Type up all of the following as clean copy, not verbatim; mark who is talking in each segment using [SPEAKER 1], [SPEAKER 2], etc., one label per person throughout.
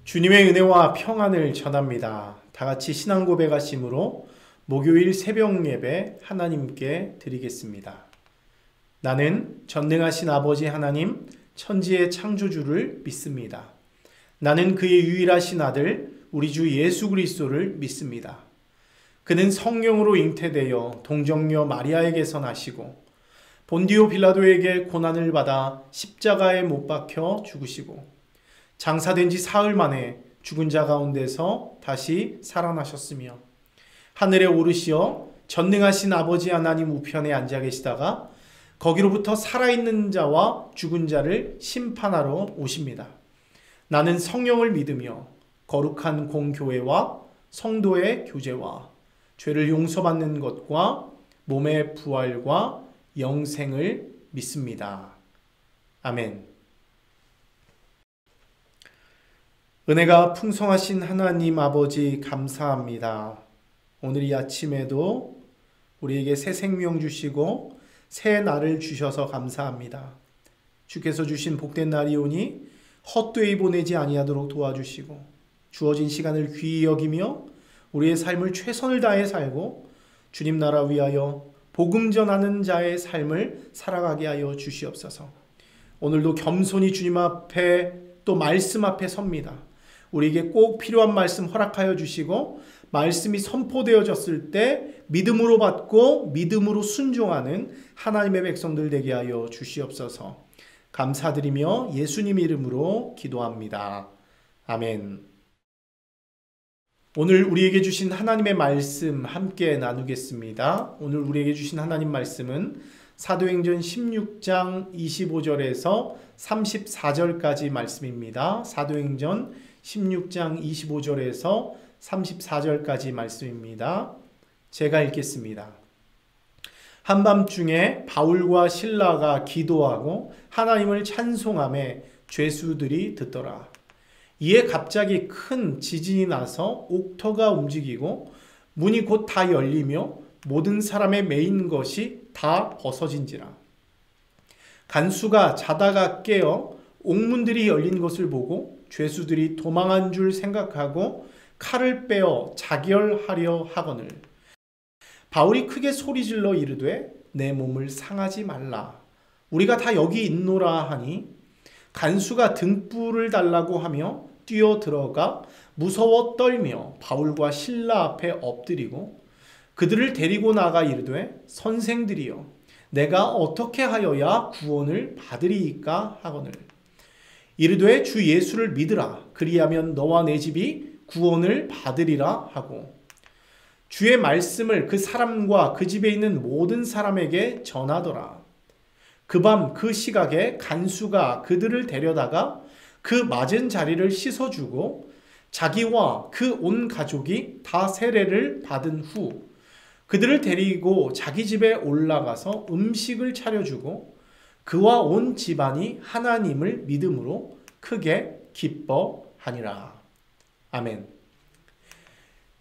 [SPEAKER 1] 주님의 은혜와 평안을 전합니다. 다 같이 신앙 고백하심으로 목요일 새벽 예배 하나님께 드리겠습니다. 나는 전능하신 아버지 하나님, 천지의 창조주를 믿습니다. 나는 그의 유일하신 아들, 우리 주 예수 그리스도를 믿습니다. 그는 성령으로 잉태되어 동정녀 마리아에게서 나시고 본디오 빌라도에게 고난을 받아 십자가에 못 박혀 죽으시고 장사된 지 사흘 만에 죽은 자 가운데서 다시 살아나셨으며 하늘에 오르시어 전능하신 아버지 하나님 우편에 앉아 계시다가 거기로부터 살아있는 자와 죽은 자를 심판하러 오십니다. 나는 성령을 믿으며 거룩한 공교회와 성도의 교제와 죄를 용서받는 것과 몸의 부활과 영생을 믿습니다. 아멘. 은혜가 풍성하신 하나님 아버지 감사합니다. 오늘 이 아침에도 우리에게 새 생명 주시고 새 날을 주셔서 감사합니다. 주께서 주신 복된 날이 오니 헛되이 보내지 아니하도록 도와주시고 주어진 시간을 귀히 여기며 우리의 삶을 최선을 다해 살고 주님 나라 위하여 복음 전하는 자의 삶을 살아가게 하여 주시옵소서. 오늘도 겸손히 주님 앞에 또 말씀 앞에 섭니다. 우리에게 꼭 필요한 말씀 허락하여 주시고 말씀이 선포되어졌을 때 믿음으로 받고 믿음으로 순종하는 하나님의 백성들 되게 하여 주시옵소서. 감사드리며 예수님 이름으로 기도합니다. 아멘. 오늘 우리에게 주신 하나님의 말씀 함께 나누겠습니다. 오늘 우리에게 주신 하나님 말씀은 사도행전 16장 25절에서 34절까지 말씀입니다. 사도행전 16장 25절에서 34절까지 말씀입니다. 제가 읽겠습니다. 한밤중에 바울과 실라가 기도하고 하나님을 찬송하며 죄수들이 듣더라. 이에 갑자기 큰 지진이 나서 옥토가 움직이고 문이 곧 다 열리며 모든 사람의 매인 것이 다 벗어진지라. 간수가 자다가 깨어 옥문들이 열린 것을 보고 죄수들이 도망한 줄 생각하고 칼을 빼어 자결하려 하거늘 바울이 크게 소리질러 이르되 내 몸을 상하지 말라. 우리가 다 여기 있노라 하니 간수가 등불을 달라고 하며 뛰어들어가 무서워 떨며 바울과 실라 앞에 엎드리고 그들을 데리고 나가 이르되 선생들이여 내가 어떻게 하여야 구원을 받으리이까 하거늘 이르되 주 예수를 믿으라. 그리하면 너와 내 집이 구원을 받으리라 하고 주의 말씀을 그 사람과 그 집에 있는 모든 사람에게 전하더라. 그 밤 그 시각에 간수가 그들을 데려다가 그 맞은 자리를 씻어주고 자기와 그 온 가족이 다 세례를 받은 후 그들을 데리고 자기 집에 올라가서 음식을 차려주고 그와 온 집안이 하나님을 믿음으로 크게 기뻐하니라. 아멘.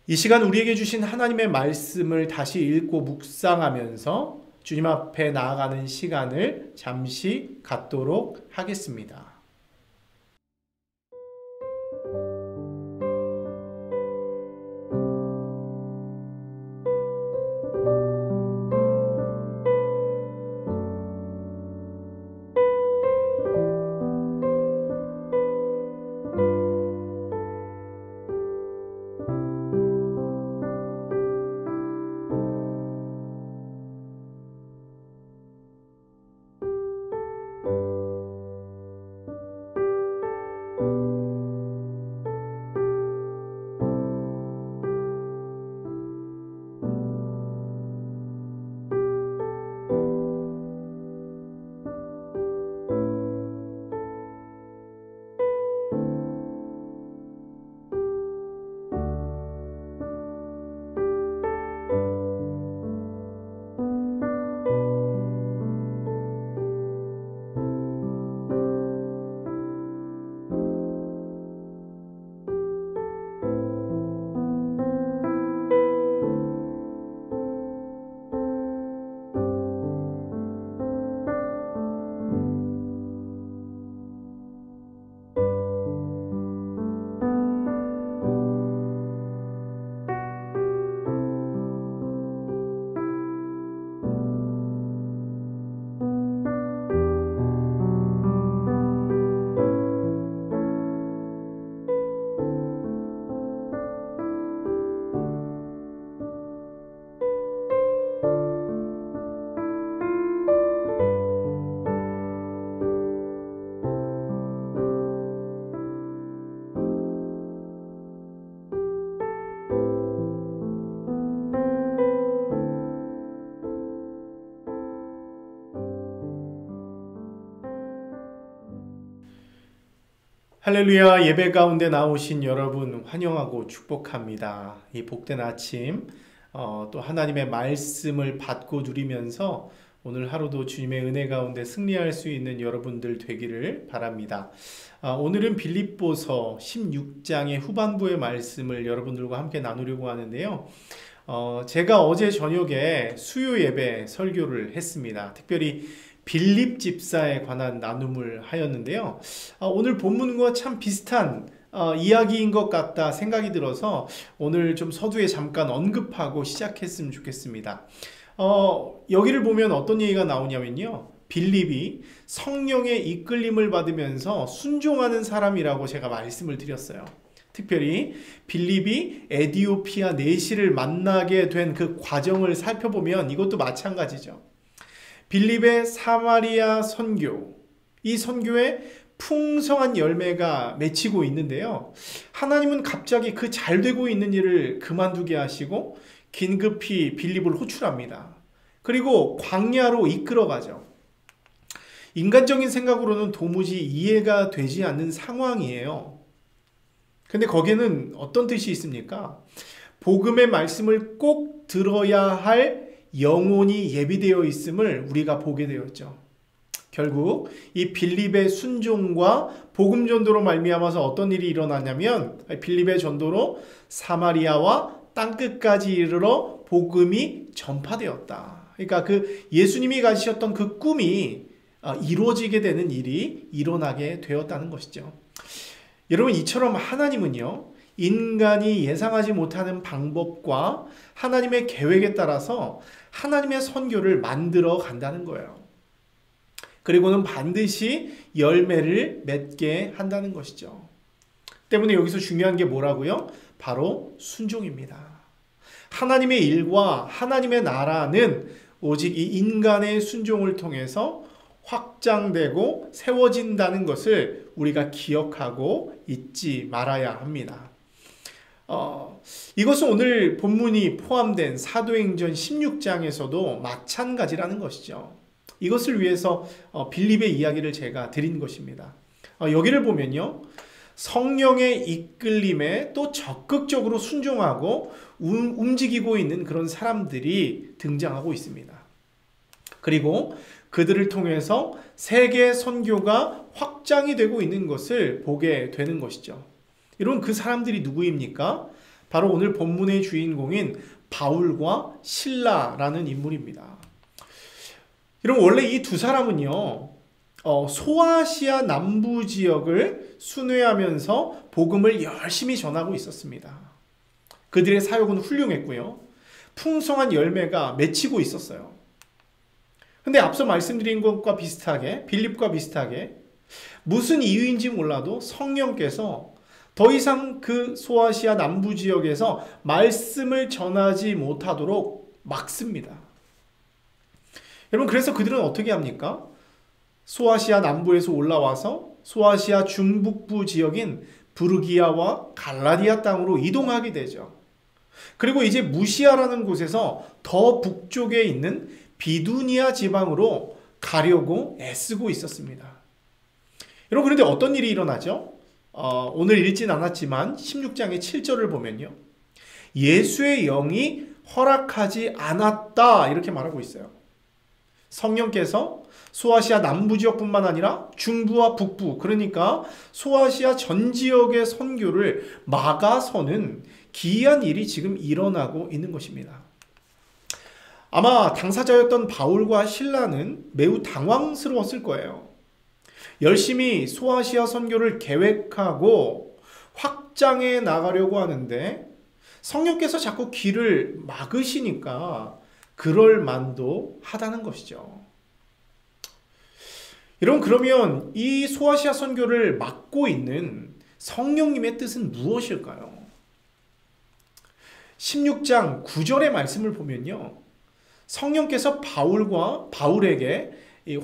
[SPEAKER 1] 이 시간 우리에게 주신 하나님의 말씀을 다시 읽고 묵상하면서 주님 앞에 나아가는 시간을 잠시 갖도록 하겠습니다. 할렐루야. 예배 가운데 나오신 여러분 환영하고 축복합니다. 이 복된 아침 또 하나님의 말씀을 받고 누리면서 오늘 하루도 주님의 은혜 가운데 승리할 수 있는 여러분들 되기를 바랍니다. 오늘은 빌립보서 16장의 후반부의 말씀을 여러분들과 함께 나누려고 하는데요. 제가 어제 저녁에 수요 예배 설교를 했습니다. 특별히 빌립 집사에 관한 나눔을 하였는데요. 오늘 본문과 참 비슷한 이야기인 것 같다 생각이 들어서 오늘 좀 서두에 잠깐 언급하고 시작했으면 좋겠습니다. 여기를 보면 어떤 얘기가 나오냐면요. 빌립이 성령의 이끌림을 받으면서 순종하는 사람이라고 제가 말씀을 드렸어요. 특별히 빌립이 에디오피아 내시를 만나게 된 그 과정을 살펴보면 이것도 마찬가지죠. 빌립의 사마리아 선교, 이 선교에 풍성한 열매가 맺히고 있는데요. 하나님은 갑자기 그 잘되고 있는 일을 그만두게 하시고 긴급히 빌립을 호출합니다. 그리고 광야로 이끌어가죠. 인간적인 생각으로는 도무지 이해가 되지 않는 상황이에요. 근데 거기에는 어떤 뜻이 있습니까? 복음의 말씀을 꼭 들어야 할 영혼이 예비되어 있음을 우리가 보게 되었죠. 결국 이 빌립의 순종과 복음 전도로 말미암아서 어떤 일이 일어나냐면 빌립의 전도로 사마리아와 땅끝까지 이르러 복음이 전파되었다. 그러니까 그 예수님이 가지셨던 그 꿈이 이루어지게 되는 일이 일어나게 되었다는 것이죠. 여러분, 이처럼 하나님은요, 인간이 예상하지 못하는 방법과 하나님의 계획에 따라서 하나님의 선교를 만들어 간다는 거예요. 그리고는 반드시 열매를 맺게 한다는 것이죠. 때문에 여기서 중요한 게 뭐라고요? 바로 순종입니다. 하나님의 일과 하나님의 나라는 오직 이 인간의 순종을 통해서 확장되고 세워진다는 것을 우리가 기억하고 잊지 말아야 합니다. 이것은 오늘 본문이 포함된 사도행전 16장에서도 마찬가지라는 것이죠. 이것을 위해서 빌립의 이야기를 제가 드린 것입니다. 여기를 보면요, 성령의 이끌림에 또 적극적으로 순종하고 움직이고 있는 그런 사람들이 등장하고 있습니다. 그리고 그들을 통해서 세계 선교가 확장이 되고 있는 것을 보게 되는 것이죠. 여러분, 그 사람들이 누구입니까? 바로 오늘 본문의 주인공인 바울과 실라라는 인물입니다. 여러분, 원래 이 두 사람은요, 소아시아 남부 지역을 순회하면서 복음을 열심히 전하고 있었습니다. 그들의 사역은 훌륭했고요. 풍성한 열매가 맺히고 있었어요. 근데 앞서 말씀드린 것과 비슷하게, 빌립과 비슷하게 무슨 이유인지 몰라도 성령께서 더 이상 그 소아시아 남부 지역에서 말씀을 전하지 못하도록 막습니다. 여러분, 그래서 그들은 어떻게 합니까? 소아시아 남부에서 올라와서 소아시아 중북부 지역인 부르기아와 갈라디아 땅으로 이동하게 되죠. 그리고 이제 무시아라는 곳에서 더 북쪽에 있는 비두니아 지방으로 가려고 애쓰고 있었습니다. 여러분, 그런데 어떤 일이 일어나죠? 오늘 읽진 않았지만 16장의 7절을 보면요, 예수의 영이 허락하지 않았다 이렇게 말하고 있어요. 성령께서 소아시아 남부 지역뿐만 아니라 중부와 북부, 그러니까 소아시아 전 지역의 선교를 막아서는 기이한 일이 지금 일어나고 있는 것입니다. 아마 당사자였던 바울과 실라는 매우 당황스러웠을 거예요. 열심히 소아시아 선교를 계획하고 확장해 나가려고 하는데 성령께서 자꾸 길을 막으시니까 그럴 만도 하다는 것이죠. 여러분, 그러면 이 소아시아 선교를 막고 있는 성령님의 뜻은 무엇일까요? 16장 9절의 말씀을 보면요, 성령께서 바울에게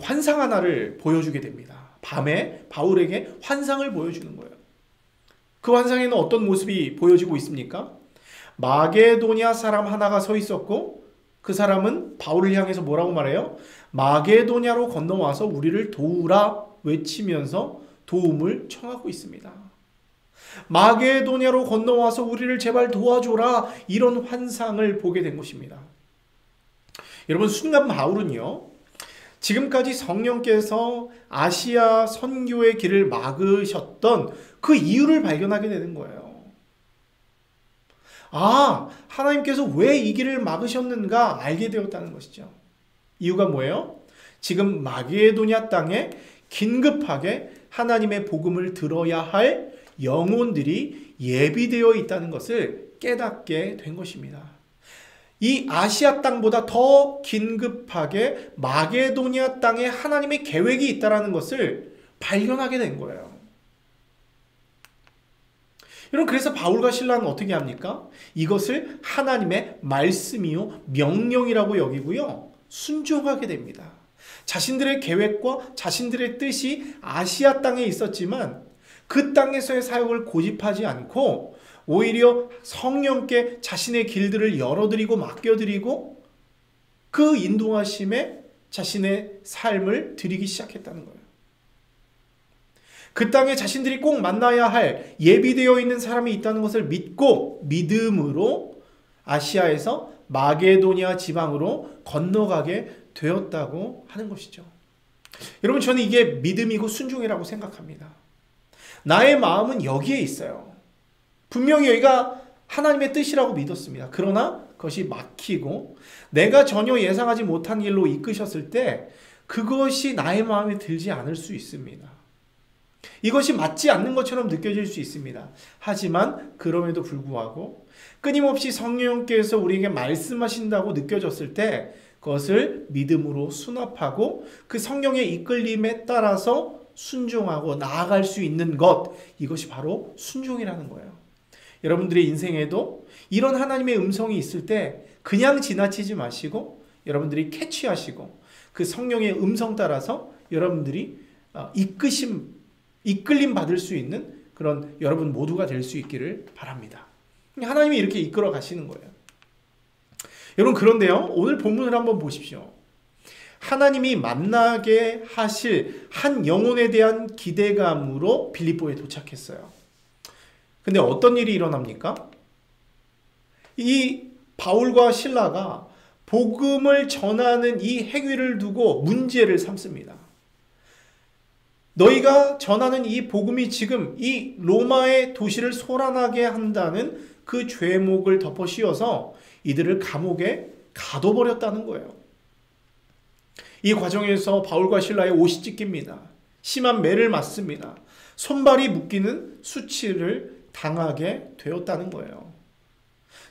[SPEAKER 1] 환상 하나를 보여주게 됩니다. 밤에 바울에게 환상을 보여주는 거예요. 그 환상에는 어떤 모습이 보여지고 있습니까? 마게도냐 사람 하나가 서 있었고 그 사람은 바울을 향해서 뭐라고 말해요? 마게도냐로 건너와서 우리를 도우라 외치면서 도움을 청하고 있습니다. 마게도냐로 건너와서 우리를 제발 도와줘라, 이런 환상을 보게 된 것입니다. 여러분, 순간 바울은요, 지금까지 성령께서 아시아 선교의 길을 막으셨던 그 이유를 발견하게 되는 거예요. 아, 하나님께서 왜 이 길을 막으셨는가 알게 되었다는 것이죠. 이유가 뭐예요? 지금 마게도냐 땅에 긴급하게 하나님의 복음을 들어야 할 영혼들이 예비되어 있다는 것을 깨닫게 된 것입니다. 이 아시아 땅보다 더 긴급하게 마게도냐 땅에 하나님의 계획이 있다는 것을 발견하게 된 거예요. 여러분, 그래서 바울과 실라는 어떻게 합니까? 이것을 하나님의 말씀이요 명령이라고 여기고요, 순종하게 됩니다. 자신들의 계획과 자신들의 뜻이 아시아 땅에 있었지만 그 땅에서의 사역을 고집하지 않고 오히려 성령께 자신의 길들을 열어드리고 맡겨드리고 그 인도하심에 자신의 삶을 드리기 시작했다는 거예요. 그 땅에 자신들이 꼭 만나야 할 예비되어 있는 사람이 있다는 것을 믿고 믿음으로 아시아에서 마게도냐 지방으로 건너가게 되었다고 하는 것이죠. 여러분, 저는 이게 믿음이고 순종이라고 생각합니다. 나의 마음은 여기에 있어요. 분명히 여기가 하나님의 뜻이라고 믿었습니다. 그러나 그것이 막히고 내가 전혀 예상하지 못한 길로 이끄셨을 때 그것이 나의 마음에 들지 않을 수 있습니다. 이것이 맞지 않는 것처럼 느껴질 수 있습니다. 하지만 그럼에도 불구하고 끊임없이 성령께서 우리에게 말씀하신다고 느껴졌을 때 그것을 믿음으로 수납하고 그 성령의 이끌림에 따라서 순종하고 나아갈 수 있는 것, 이것이 바로 순종이라는 거예요. 여러분들의 인생에도 이런 하나님의 음성이 있을 때 그냥 지나치지 마시고 여러분들이 캐치하시고 그 성령의 음성 따라서 여러분들이 이끌림 받을 수 있는 그런 여러분 모두가 될 수 있기를 바랍니다. 하나님이 이렇게 이끌어 가시는 거예요. 여러분, 그런데요, 오늘 본문을 한번 보십시오. 하나님이 만나게 하실 한 영혼에 대한 기대감으로 빌립보에 도착했어요. 근데 어떤 일이 일어납니까? 이 바울과 실라가 복음을 전하는 이 행위를 두고 문제를 삼습니다. 너희가 전하는 이 복음이 지금 이 로마의 도시를 소란하게 한다는 그 죄목을 덮어 씌워서 이들을 감옥에 가둬버렸다는 거예요. 이 과정에서 바울과 실라의 옷이 찢깁니다. 심한 매를 맞습니다. 손발이 묶이는 수치를 당하게 되었다는 거예요.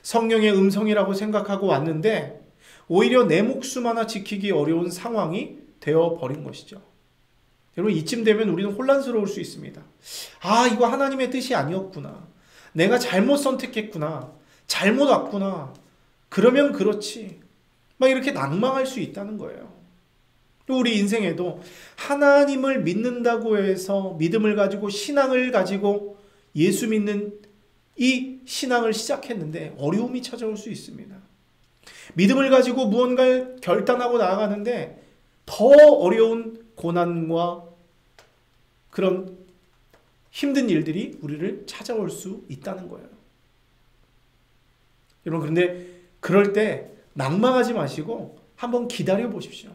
[SPEAKER 1] 성령의 음성이라고 생각하고 왔는데 오히려 내 목숨 하나 지키기 어려운 상황이 되어버린 것이죠. 여러분, 이쯤 되면 우리는 혼란스러울 수 있습니다. 아, 이거 하나님의 뜻이 아니었구나. 내가 잘못 선택했구나. 잘못 왔구나. 그러면 그렇지. 막 이렇게 낭망할 수 있다는 거예요. 또 우리 인생에도 하나님을 믿는다고 해서 믿음을 가지고 신앙을 가지고 예수 믿는 이 신앙을 시작했는데 어려움이 찾아올 수 있습니다. 믿음을 가지고 무언가를 결단하고 나아가는데 더 어려운 고난과 그런 힘든 일들이 우리를 찾아올 수 있다는 거예요. 여러분, 그런데 그럴 때 낭망하지 마시고 한번 기다려 보십시오.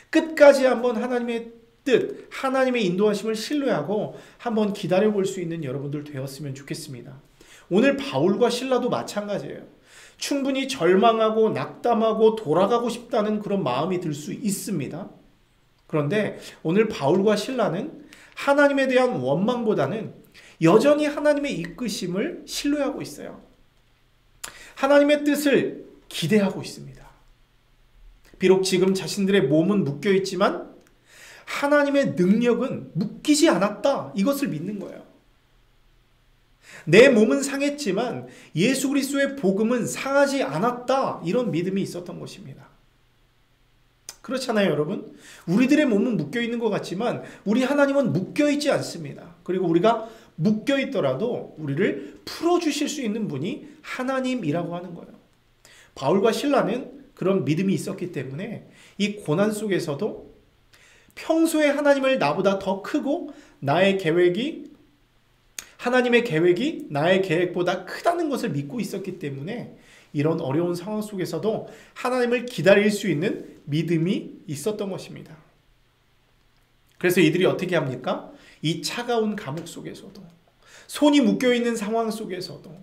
[SPEAKER 1] 끝까지 한번 하나님의 뜻, 하나님의 인도하심을 신뢰하고 한번 기다려 볼 수 있는 여러분들 되었으면 좋겠습니다. 오늘 바울과 실라도 마찬가지예요. 충분히 절망하고 낙담하고 돌아가고 싶다는 그런 마음이 들 수 있습니다. 그런데 오늘 바울과 실라는 하나님에 대한 원망보다는 여전히 하나님의 이끄심을 신뢰하고 있어요. 하나님의 뜻을 기대하고 있습니다. 비록 지금 자신들의 몸은 묶여 있지만 하나님의 능력은 묶이지 않았다. 이것을 믿는 거예요. 내 몸은 상했지만 예수 그리스도의 복음은 상하지 않았다. 이런 믿음이 있었던 것입니다. 그렇잖아요, 여러분. 우리들의 몸은 묶여 있는 것 같지만 우리 하나님은 묶여 있지 않습니다. 그리고 우리가 묶여 있더라도 우리를 풀어주실 수 있는 분이 하나님이라고 하는 거예요. 바울과 실라는 그런 믿음이 있었기 때문에 이 고난 속에서도 평소에 하나님을 나보다 더 크고 하나님의 계획이 나의 계획보다 크다는 것을 믿고 있었기 때문에 이런 어려운 상황 속에서도 하나님을 기다릴 수 있는 믿음이 있었던 것입니다. 그래서 이들이 어떻게 합니까? 이 차가운 감옥 속에서도, 손이 묶여있는 상황 속에서도,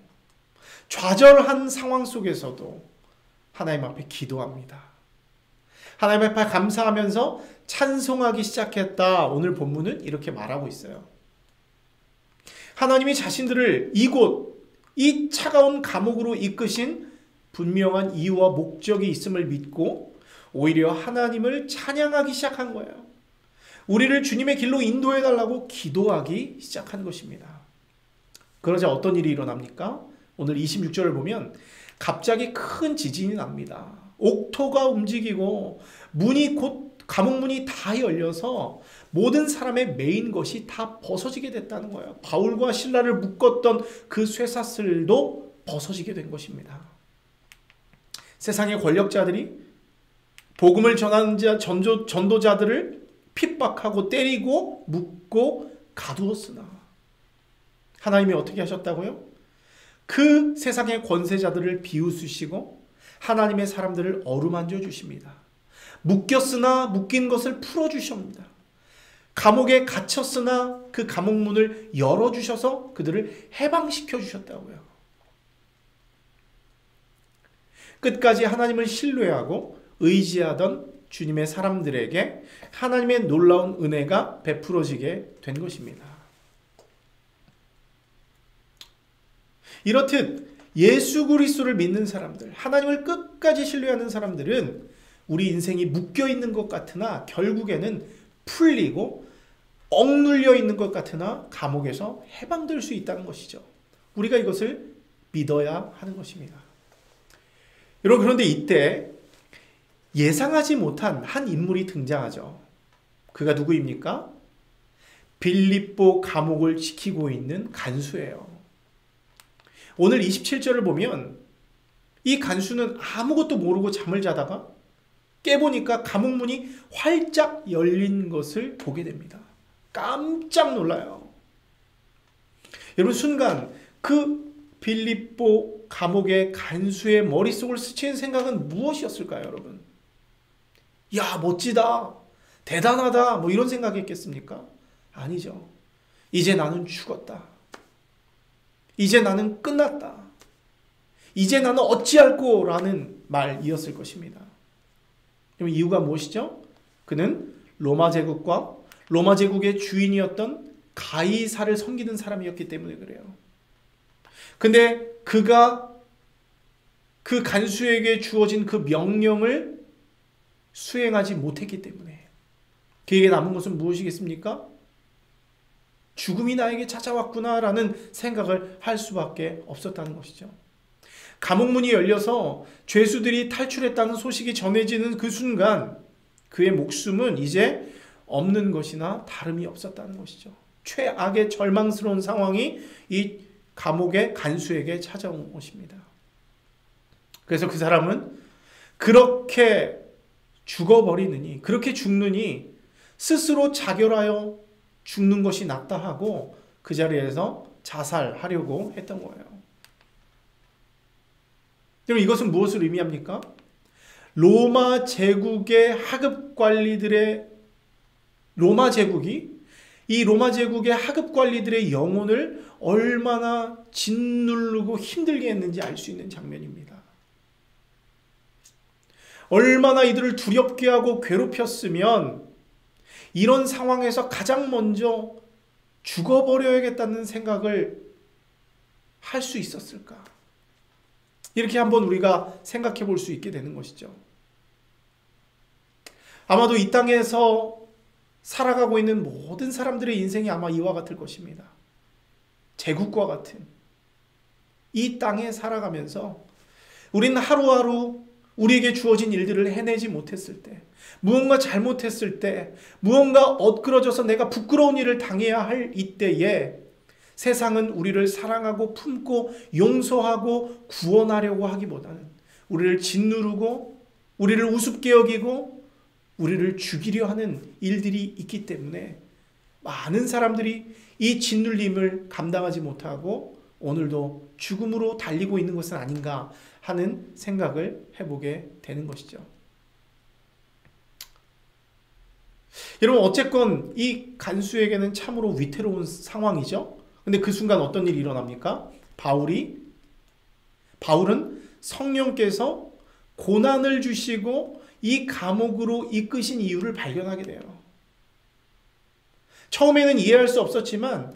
[SPEAKER 1] 좌절한 상황 속에서도 하나님 앞에 기도합니다. 하나님 앞에 감사하면서 찬송하기 시작했다. 오늘 본문은 이렇게 말하고 있어요. 하나님이 자신들을 이곳, 이 차가운 감옥으로 이끄신 분명한 이유와 목적이 있음을 믿고 오히려 하나님을 찬양하기 시작한 거예요. 우리를 주님의 길로 인도해달라고 기도하기 시작한 것입니다. 그러자 어떤 일이 일어납니까? 오늘 26절을 보면 갑자기 큰 지진이 납니다. 옥토가 움직이고 감옥 문이 다 열려서 모든 사람의 메인 것이 다 벗어지게 됐다는 거예요. 바울과 실라를 묶었던 그 쇠사슬도 벗어지게 된 것입니다. 세상의 권력자들이 복음을 전하는 전도자들을 핍박하고 때리고 묶고 가두었으나 하나님이 어떻게 하셨다고요? 그 세상의 권세자들을 비웃으시고 하나님의 사람들을 어루만져 주십니다. 묶였으나 묶인 것을 풀어주십니다. 감옥에 갇혔으나 그 감옥 문을 열어주셔서 그들을 해방시켜 주셨다고요. 끝까지 하나님을 신뢰하고 의지하던 주님의 사람들에게 하나님의 놀라운 은혜가 베풀어지게 된 것입니다. 이렇듯 예수 그리스도를 믿는 사람들, 하나님을 끝까지 신뢰하는 사람들은 우리 인생이 묶여있는 것 같으나 결국에는 풀리고 억눌려 있는 것 같으나 감옥에서 해방될 수 있다는 것이죠. 우리가 이것을 믿어야 하는 것입니다. 여러분, 그런데 이때 예상하지 못한 한 인물이 등장하죠. 그가 누구입니까? 빌립보 감옥을 지키고 있는 간수예요. 오늘 27절을 보면 이 간수는 아무것도 모르고 잠을 자다가 깨보니까 감옥 문이 활짝 열린 것을 보게 됩니다. 깜짝 놀라요. 여러분, 순간 그 빌립보 감옥의 간수의 머릿속을 스치는 생각은 무엇이었을까요, 여러분? 야, 멋지다, 대단하다, 뭐 이런 생각이었겠습니까? 아니죠. 이제 나는 죽었다. 이제 나는 끝났다. 이제 나는 어찌할꼬 라는 말이었을 것입니다. 그럼 이유가 무엇이죠? 그는 로마 제국과 로마 제국의 주인이었던 가이사를 섬기는 사람이었기 때문에 그래요. 근데 그가 그 간수에게 주어진 그 명령을 수행하지 못했기 때문에 그에게 남은 것은 무엇이겠습니까? 죽음이 나에게 찾아왔구나라는 생각을 할 수밖에 없었다는 것이죠. 감옥문이 열려서 죄수들이 탈출했다는 소식이 전해지는 그 순간 그의 목숨은 이제 없는 것이나 다름이 없었다는 것이죠. 최악의 절망스러운 상황이 이 감옥의 간수에게 찾아온 것입니다. 그래서 그 사람은 그렇게 죽어버리느니, 그렇게 죽느니 스스로 자결하여 죽는 것이 낫다 하고 그 자리에서 자살하려고 했던 거예요. 그럼 이것은 무엇을 의미합니까? 로마 제국의 하급 관리들의 로마 제국의 하급 관리들의 영혼을 얼마나 짓누르고 힘들게 했는지 알 수 있는 장면입니다. 얼마나 이들을 두렵게 하고 괴롭혔으면 이런 상황에서 가장 먼저 죽어버려야겠다는 생각을 할 수 있었을까? 이렇게 한번 우리가 생각해 볼 수 있게 되는 것이죠. 아마도 이 땅에서 살아가고 있는 모든 사람들의 인생이 아마 이와 같을 것입니다. 제국과 같은 이 땅에 살아가면서 우리는 하루하루 우리에게 주어진 일들을 해내지 못했을 때, 무언가 잘못했을 때, 무언가 엇그러져서 내가 부끄러운 일을 당해야 할 이때에 세상은 우리를 사랑하고 품고 용서하고 구원하려고 하기보다는 우리를 짓누르고 우리를 우습게 여기고 우리를 죽이려 하는 일들이 있기 때문에 많은 사람들이 이 짓눌림을 감당하지 못하고 오늘도 죽음으로 달리고 있는 것은 아닌가 하는 생각을 해보게 되는 것이죠. 여러분, 어쨌건 이 간수에게는 참으로 위태로운 상황이죠. 근데 그 순간 어떤 일이 일어납니까? 바울은 성령께서 고난을 주시고 이 감옥으로 이끄신 이유를 발견하게 돼요. 처음에는 이해할 수 없었지만,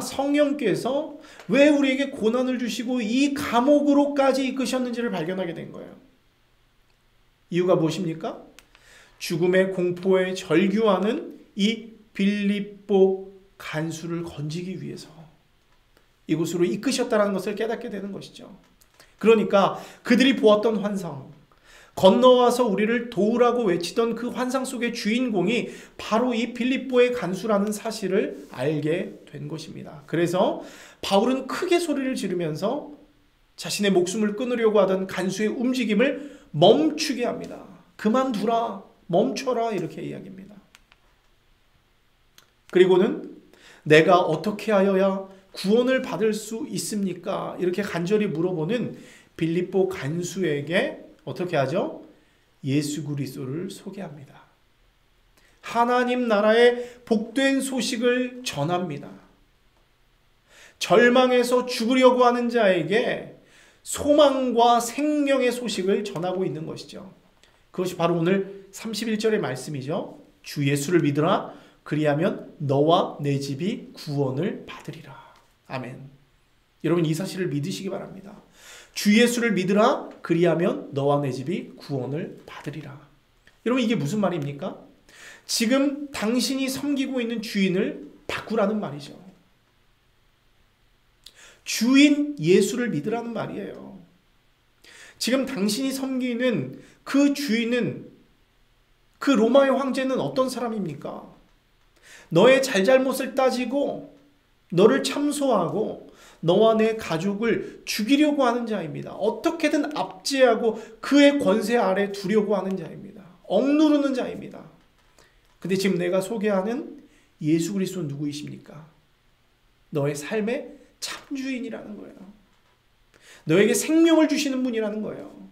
[SPEAKER 1] 성령께서 왜 우리에게 고난을 주시고 이 감옥으로까지 이끄셨는지를 발견하게 된 거예요. 이유가 무엇입니까? 죽음의 공포에 절규하는 이 빌립보 간수를 건지기 위해서 이곳으로 이끄셨다는 것을 깨닫게 되는 것이죠. 그러니까 그들이 보았던 환상, 건너와서 우리를 도우라고 외치던 그 환상 속의 주인공이 바로 이 빌립보의 간수라는 사실을 알게 된 것입니다. 그래서 바울은 크게 소리를 지르면서 자신의 목숨을 끊으려고 하던 간수의 움직임을 멈추게 합니다. 그만두라, 멈춰라, 이렇게 이야기합니다. 그리고는 내가 어떻게 하여야 구원을 받을 수 있습니까? 이렇게 간절히 물어보는 빌립보 간수에게 어떻게 하죠? 예수 그리스도를 소개합니다. 하나님 나라의 복된 소식을 전합니다. 절망에서 죽으려고 하는 자에게 소망과 생명의 소식을 전하고 있는 것이죠. 그것이 바로 오늘 31절의 말씀이죠. 주 예수를 믿으라. 그리하면 너와 내 집이 구원을 받으리라. 아멘. 여러분, 이 사실을 믿으시기 바랍니다. 주 예수를 믿으라. 그리하면 너와 내 집이 구원을 받으리라. 여러분, 이게 무슨 말입니까? 지금 당신이 섬기고 있는 주인을 바꾸라는 말이죠. 주인 예수를 믿으라는 말이에요. 지금 당신이 섬기는 그 주인은, 그 로마의 황제는 어떤 사람입니까? 너의 잘잘못을 따지고 너를 참소하고 너와 내 가족을 죽이려고 하는 자입니다. 어떻게든 압제하고 그의 권세 아래 두려고 하는 자입니다. 억누르는 자입니다. 근데 지금 내가 소개하는 예수 그리스도는 누구이십니까? 너의 삶의 참주인이라는 거예요. 너에게 생명을 주시는 분이라는 거예요.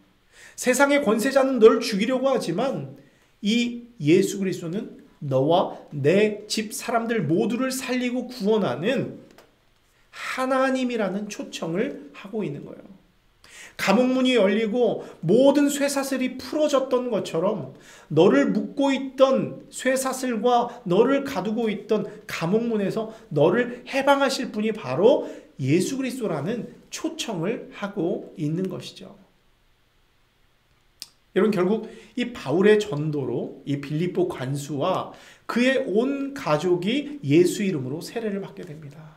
[SPEAKER 1] 세상의 권세자는 너를 죽이려고 하지만 이 예수 그리스도는 너와 내 집 사람들 모두를 살리고 구원하는 하나님이라는 초청을 하고 있는 거예요. 감옥문이 열리고 모든 쇠사슬이 풀어졌던 것처럼 너를 묶고 있던 쇠사슬과 너를 가두고 있던 감옥문에서 너를 해방하실 분이 바로 예수 그리스도라는 초청을 하고 있는 것이죠. 여러분, 결국 이 바울의 전도로 이 빌립보 관수와 그의 온 가족이 예수 이름으로 세례를 받게 됩니다.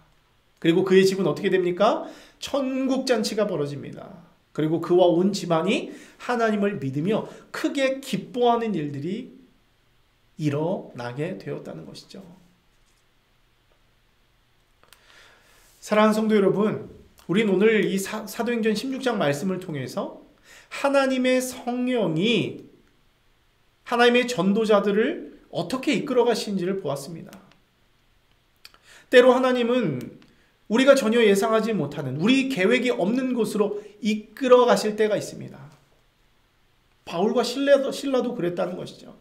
[SPEAKER 1] 그리고 그의 집은 어떻게 됩니까? 천국잔치가 벌어집니다. 그리고 그와 온 집안이 하나님을 믿으며 크게 기뻐하는 일들이 일어나게 되었다는 것이죠. 사랑하는 성도 여러분, 우린 오늘 이 사도행전 16장 말씀을 통해서 하나님의 성령이 하나님의 전도자들을 어떻게 이끌어 가시는지를 보았습니다. 때로 하나님은 우리가 전혀 예상하지 못하는, 우리 계획이 없는 곳으로 이끌어 가실 때가 있습니다. 바울과 실라도 그랬다는 것이죠.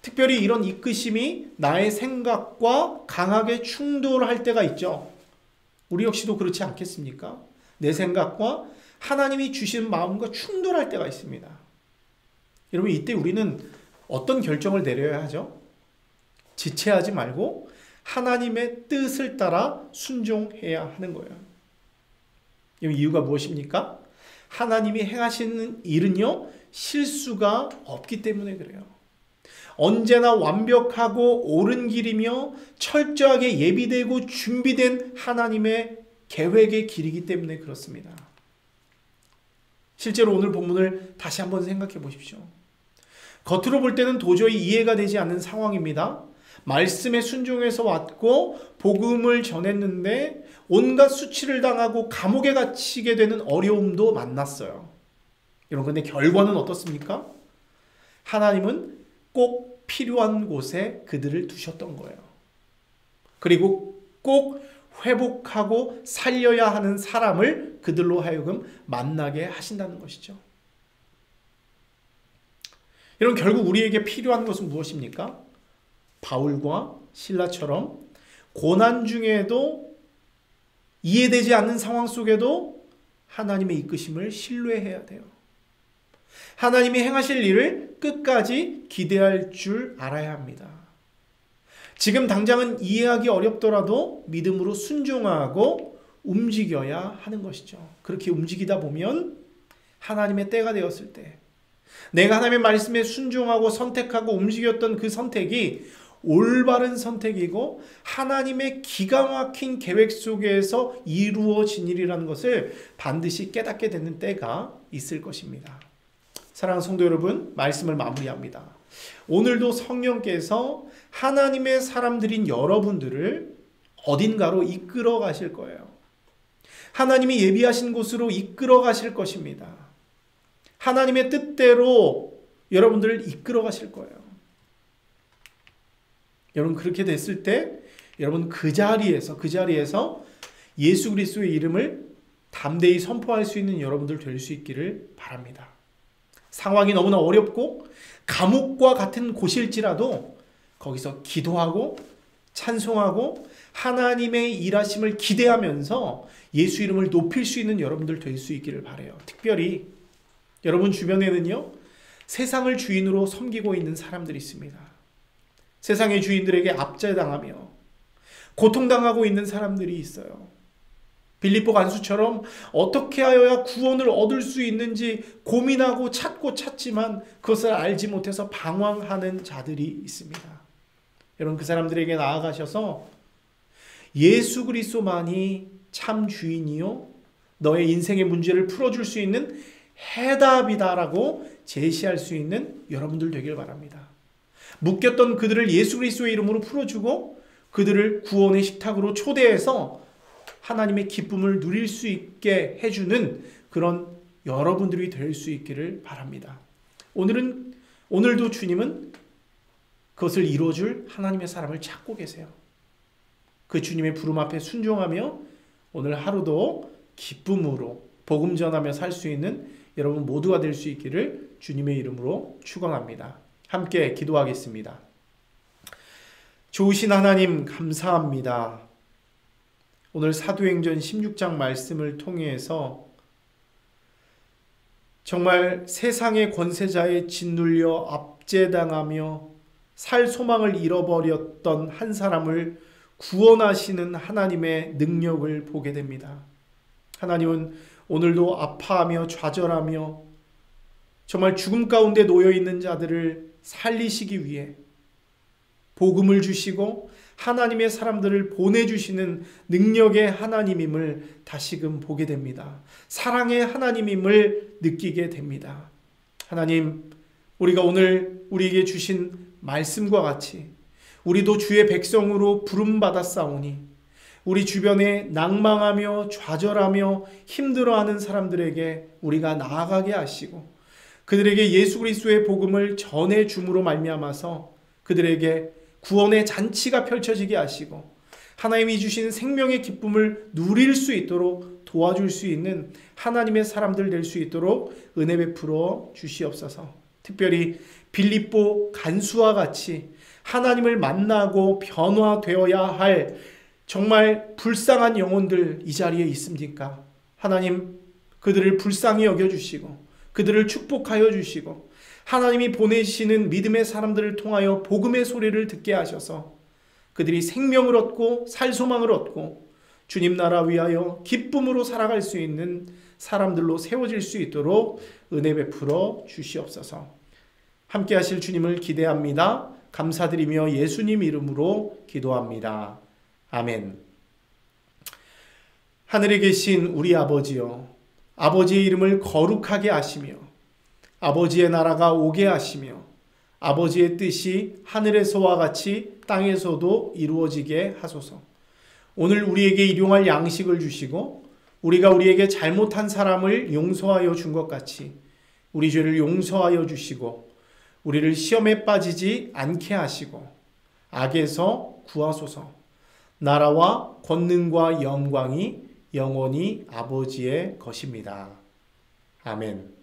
[SPEAKER 1] 특별히 이런 이끄심이 나의 생각과 강하게 충돌할 때가 있죠. 우리 역시도 그렇지 않겠습니까? 내 생각과 하나님이 주신 마음과 충돌할 때가 있습니다. 여러분, 이때 우리는 어떤 결정을 내려야 하죠? 지체하지 말고 하나님의 뜻을 따라 순종해야 하는 거예요. 이유가 무엇입니까? 하나님이 행하시는 일은요, 실수가 없기 때문에 그래요. 언제나 완벽하고 옳은 길이며 철저하게 예비되고 준비된 하나님의 계획의 길이기 때문에 그렇습니다. 실제로 오늘 본문을 다시 한번 생각해 보십시오. 겉으로 볼 때는 도저히 이해가 되지 않는 상황입니다. 말씀에 순종해서 왔고 복음을 전했는데 온갖 수치를 당하고 감옥에 갇히게 되는 어려움도 만났어요. 여러분, 근데 결과는 어떻습니까? 하나님은 꼭 필요한 곳에 그들을 두셨던 거예요. 그리고 꼭 회복하고 살려야 하는 사람을 그들로 하여금 만나게 하신다는 것이죠. 여러분, 결국 우리에게 필요한 것은 무엇입니까? 바울과 실라처럼 고난 중에도 이해되지 않는 상황 속에도 하나님의 이끄심을 신뢰해야 돼요. 하나님이 행하실 일을 끝까지 기대할 줄 알아야 합니다. 지금 당장은 이해하기 어렵더라도 믿음으로 순종하고 움직여야 하는 것이죠. 그렇게 움직이다 보면 하나님의 때가 되었을 때 내가 하나님의 말씀에 순종하고 선택하고 움직였던 그 선택이 올바른 선택이고 하나님의 기가 막힌 계획 속에서 이루어진 일이라는 것을 반드시 깨닫게 되는 때가 있을 것입니다. 사랑하는 성도 여러분, 말씀을 마무리합니다. 오늘도 성령께서 하나님의 사람들인 여러분들을 어딘가로 이끌어 가실 거예요. 하나님이 예비하신 곳으로 이끌어 가실 것입니다. 하나님의 뜻대로 여러분들을 이끌어 가실 거예요. 여러분, 그렇게 됐을 때 여러분 그 자리에서 예수 그리스도의 이름을 담대히 선포할 수 있는 여러분들 될 수 있기를 바랍니다. 상황이 너무나 어렵고 감옥과 같은 곳일지라도 거기서 기도하고 찬송하고 하나님의 일하심을 기대하면서 예수 이름을 높일 수 있는 여러분들 될 수 있기를 바라요. 특별히 여러분 주변에는요, 세상을 주인으로 섬기고 있는 사람들이 있습니다. 세상의 주인들에게 압제당하며 고통당하고 있는 사람들이 있어요. 빌립보 간수처럼 어떻게 하여야 구원을 얻을 수 있는지 고민하고 찾지만 그것을 알지 못해서 방황하는 자들이 있습니다. 여러분, 그 사람들에게 나아가셔서 예수 그리스도만이 참 주인이요 너의 인생의 문제를 풀어줄 수 있는 해답이다라고 제시할 수 있는 여러분들 되길 바랍니다. 묶였던 그들을 예수 그리스도의 이름으로 풀어주고 그들을 구원의 식탁으로 초대해서 하나님의 기쁨을 누릴 수 있게 해주는 그런 여러분들이 될 수 있기를 바랍니다. 오늘도 주님은 그것을 이루어줄 하나님의 사람을 찾고 계세요. 그 주님의 부름 앞에 순종하며 오늘 하루도 기쁨으로 복음 전하며 살 수 있는 여러분 모두가 될 수 있기를 주님의 이름으로 축원합니다. 함께 기도하겠습니다. 좋으신 하나님, 감사합니다. 오늘 사도행전 16장 말씀을 통해서 정말 세상의 권세자에 짓눌려 압제당하며 살 소망을 잃어버렸던 한 사람을 구원하시는 하나님의 능력을 보게 됩니다. 하나님은 오늘도 아파하며 좌절하며 정말 죽음 가운데 놓여있는 자들을 살리시기 위해 복음을 주시고 하나님의 사람들을 보내주시는 능력의 하나님임을 다시금 보게 됩니다. 사랑의 하나님임을 느끼게 됩니다. 하나님, 우리가 오늘 우리에게 주신 말씀과 같이 우리도 주의 백성으로 부름받았사오니 우리 주변에 낭망하며 좌절하며 힘들어하는 사람들에게 우리가 나아가게 하시고 그들에게 예수 그리스도의 복음을 전해줌으로 말미암아서 그들에게 구원의 잔치가 펼쳐지게 하시고 하나님이 주신 생명의 기쁨을 누릴 수 있도록 도와줄 수 있는 하나님의 사람들 될 수 있도록 은혜 베풀어 주시옵소서. 특별히 빌립보 간수와 같이 하나님을 만나고 변화되어야 할 정말 불쌍한 영혼들 이 자리에 있습니까? 하나님, 그들을 불쌍히 여겨주시고 그들을 축복하여 주시고 하나님이 보내시는 믿음의 사람들을 통하여 복음의 소리를 듣게 하셔서 그들이 생명을 얻고 살 소망을 얻고 주님 나라 위하여 기쁨으로 살아갈 수 있는 사람들로 세워질 수 있도록 은혜 베풀어 주시옵소서. 함께 하실 주님을 기대합니다. 감사드리며 예수님 이름으로 기도합니다. 아멘. 하늘에 계신 우리 아버지여, 아버지의 이름을 거룩하게 하시며 아버지의 나라가 오게 하시며 아버지의 뜻이 하늘에서와 같이 땅에서도 이루어지게 하소서. 오늘 우리에게 일용할 양식을 주시고 우리가 우리에게 잘못한 사람을 용서하여 준 것 같이 우리 죄를 용서하여 주시고 우리를 시험에 빠지지 않게 하시고 악에서 구하소서. 나라와 권능과 영광이 영원히 아버지의 것입니다. 아멘.